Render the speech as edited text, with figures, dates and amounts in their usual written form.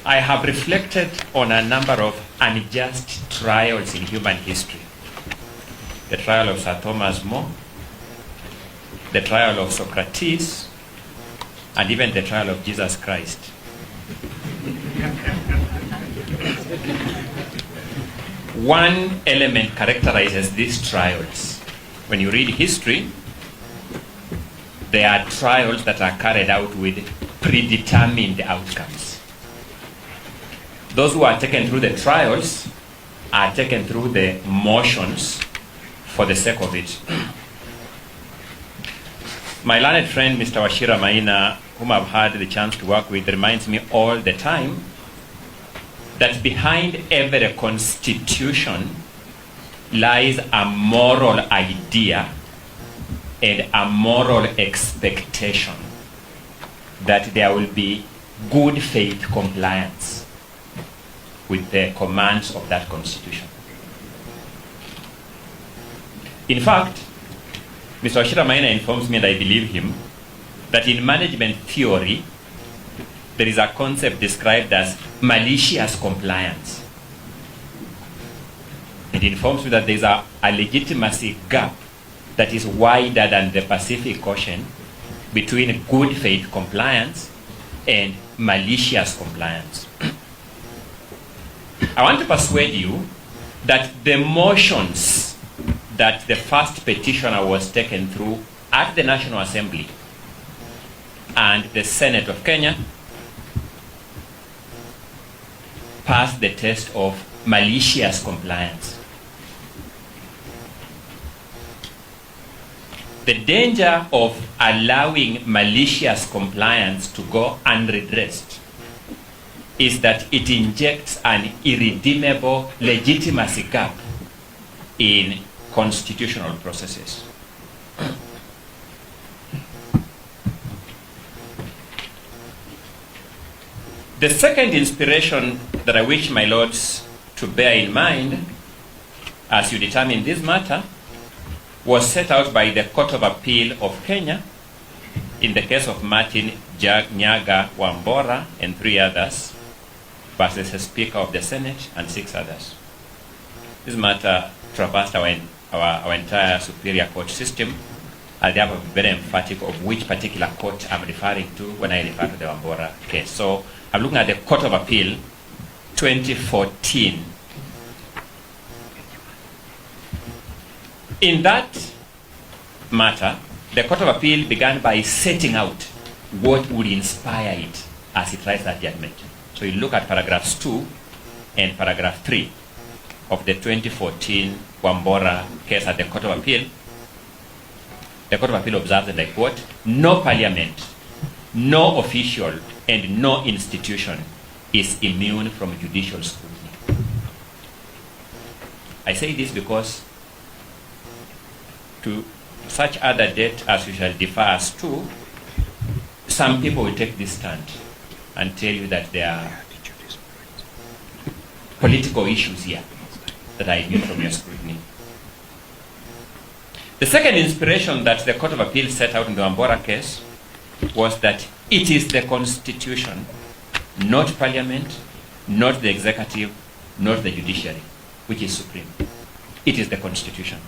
I have reflected on a number of unjust trials in human history. The trial of Sir Thomas More, the trial of Socrates, and even the trial of Jesus Christ. One element characterizes these trials. When you read history, there are trials that are carried out with predetermined outcomes. Those who are taken through the trials are taken through the motions for the sake of it. My learned friend, Mr. Wachira Maina, whom I've had the chance to work with, reminds me all the time that behind every constitution lies a moral idea and a moral expectation that there will be good faith compliance with the commands of that constitution. In fact, Mr. Wachira Maina informs me, and I believe him, that in management theory, there is a concept described as malicious compliance. It informs me that there is a legitimacy gap that is wider than the Pacific Ocean between good faith compliance and malicious compliance. I want to persuade you that the motions that the first petitioner was taken through at the National Assembly and the Senate of Kenya passed the test of malicious compliance. The danger of allowing malicious compliance to go unredressed is that it injects an irredeemable legitimacy gap in constitutional processes. The second inspiration that I wish my lords to bear in mind as you determine this matter was set out by the Court of Appeal of Kenya in the case of Martin Nyaga Wambora and 3 others versus the Speaker of the Senate and 6 others. This matter traversed our entire Superior Court system. I'll have a very emphatic of which particular court I'm referring to when I refer to the Wambora case. So I'm looking at the Court of Appeal 2014. In that matter, the Court of Appeal began by setting out what would inspire it as it writes that judgment. So you look at paragraphs 2 and paragraph 3 of the 2014 Wambora case at the Court of Appeal. The Court of Appeal observes, and I quote, "No parliament, no official, and no institution is immune from judicial scrutiny." I say this because to such other debt as we shall defer us to, some people will take this stand and tell you that there are political issues here that are immune from your scrutiny. The second inspiration that the Court of Appeal set out in the Wambora case was that it is the Constitution, not Parliament, not the executive, not the judiciary, which is supreme. It is the Constitution.